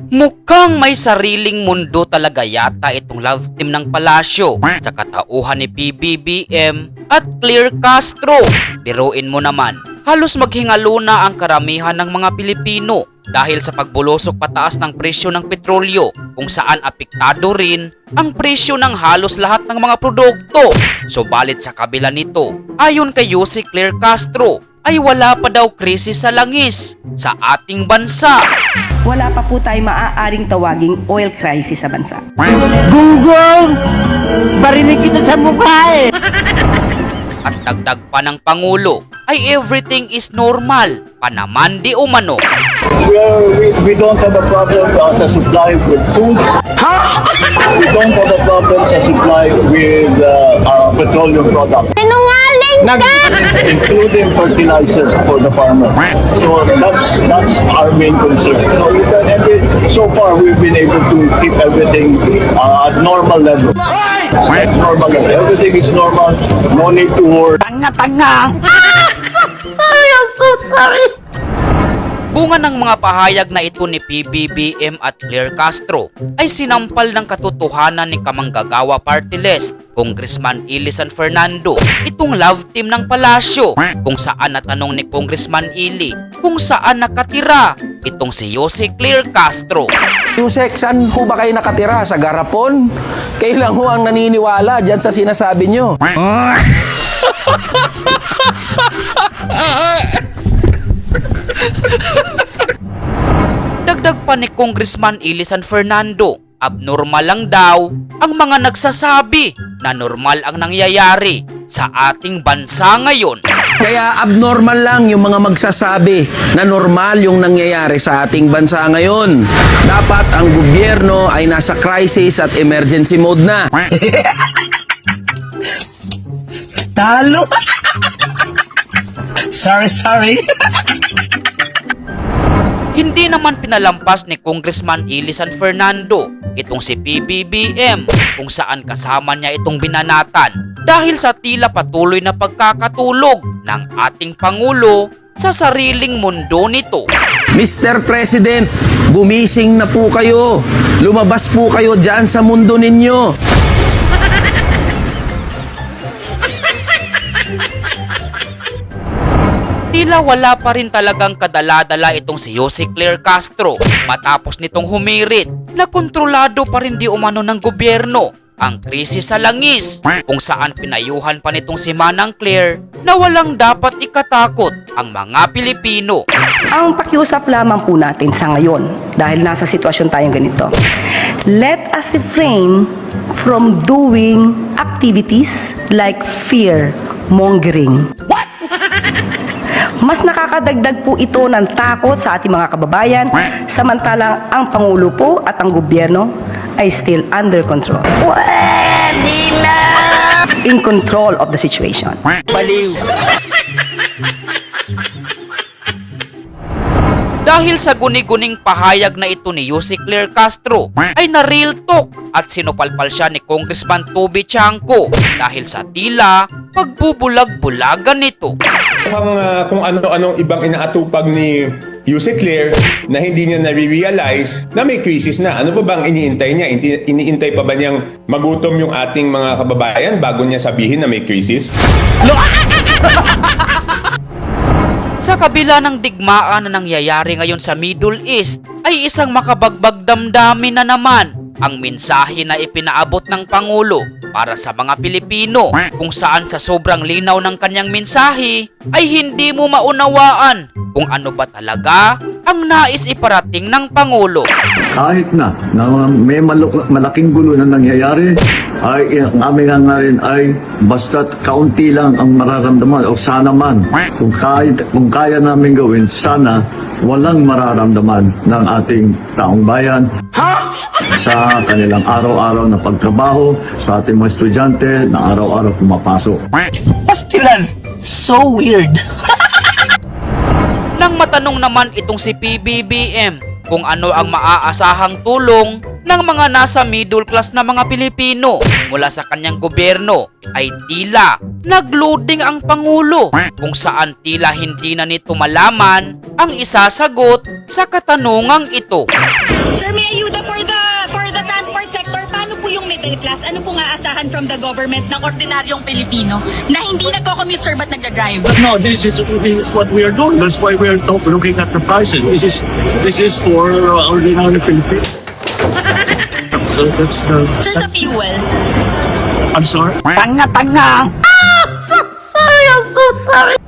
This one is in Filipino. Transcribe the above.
Mukhang may sariling mundo talaga yata itong love team ng palasyo sa katauhan ni PBBM at Claire Castro. Biruin mo naman, halos maghingalo na ang karamihan ng mga Pilipino dahil sa pagbulosok pataas ng presyo ng petrolyo kung saan apektado rin ang presyo ng halos lahat ng mga produkto. Subalit sa kabila nito, ayon kay Yussi Claire Castro, ay wala pa daw krisis sa langis sa ating bansa. Wala pa po tayo maaaring tawaging oil crisis sa bansa. Gunggong! Barinig kita sa mukha eh! At dagdag pa ng Pangulo, ay everything is normal, panaman di umano. We don't have a problem sa supply with food. We don't have a problem sa supply with petroleum products. Sinungaling ka! Including fertilizer for the farmer. So that's our main concern. So far we've been able to keep everything at normal level. At normal level. Everything is normal. No need to worry. Tanga-tanga! I'm so sorry! Bunga ng mga pahayag na ito ni PBBM at Claire Castro ay sinampal ng katotohanan ni Kamanggagawa Party List, Congressman Illy San Fernando, itong love team ng palasyo, kung saan natanong ni Congressman Illy kung saan nakatira itong si Yussi Claire Castro. Yusek, saan ho ba kayo nakatira? Sa garapon? Kailan ho ang naniniwala dyan sa sinasabi nyo? Dagdag pa ni Congressman Illy San Fernando, abnormal lang daw ang mga nagsasabi na normal ang nangyayari sa ating bansa ngayon. Kaya abnormal lang yung mga magsasabi na normal yung nangyayari sa ating bansa ngayon. Dapat ang gobyerno ay nasa crisis at emergency mode na. Talo! Sorry. Hindi naman pinalampas ni Congressman Illy San Fernando itong si PBBM kung saan kasama niya itong binanatan dahil sa tila patuloy na pagkakatulog ng ating Pangulo sa sariling mundo nito. Mr. President, gumising na po kayo. Lumabas po kayo dyan sa mundo ninyo. Tila wala pa rin talagang kadala-dala itong si Yussi Claire Castro matapos nitong humirit na kontrolado pa rin di umano ng gobyerno ang krisis sa langis kung saan pinayuhan pa nitong si Manang Claire na walang dapat ikatakot ang mga Pilipino. Ang pakiusap lamang po natin sa ngayon, dahil nasa sitwasyon tayong ganito, let us refrain from doing activities like fear-mongering. Mas nakakadagdag po ito ng takot sa ating mga kababayan, samantalang ang Pangulo po at ang gobyerno ay still under control. Pwede na! In control of the situation. Baliw! Dahil sa guni-guning pahayag na ito ni Yussi Claire Castro ay na-real talk at sinupalpal siya ni Congressman Toby Chanco dahil sa tila pagbubulag-bulagan nito. Kung ano-anong ibang inaatupag ni Yussi Claire na hindi niya nare-realize na may krisis na. Ano pa bang iniintay niya? Iniintay pa ba niyang magutom yung ating mga kababayan bago niya sabihin na may krisis? Sa kabila ng digmaan na nangyayari ngayon sa Middle East ay isang makabagbag damdamin na naman ang mensahe na ipinaabot ng Pangulo para sa mga Pilipino kung saan sa sobrang linaw ng kanyang mensahe ay hindi mo maunawaan kung ano ba talaga ang nais iparating ng Pangulo. Kahit na may malaking gulo na nangyayari, ay ang aming hangarin ay basta't kaunti lang ang mararamdaman o sana man. Kung kaya namin gawin, sana walang mararamdaman ng ating taong bayan sa kanilang araw-araw na pagtrabaho, sa ating mga estudyante na araw-araw pumapasok. Pastilan! So weird! Nang matanong naman itong si PBBM kung ano ang maaasahang tulong ng mga nasa middle class na mga Pilipino mula sa kanyang gobyerno ay tila nagloading ang Pangulo kung saan tila hindi na nito malaman ang isasagot sa katanungang ito. Sir, may ayuda for the transport sector. Paano po yung middle class? Ano pong aasahan from the government ng ordinaryong Pilipino na hindi nagko-commute, sir, but nagda-drive? No, this is what we are doing. That's why we are looking at the prices. This is for ordinary Filipinos. So that's the. Sir, sa fuel. I'm sorry. Tanga-tanga. So sorry, I'm so sorry.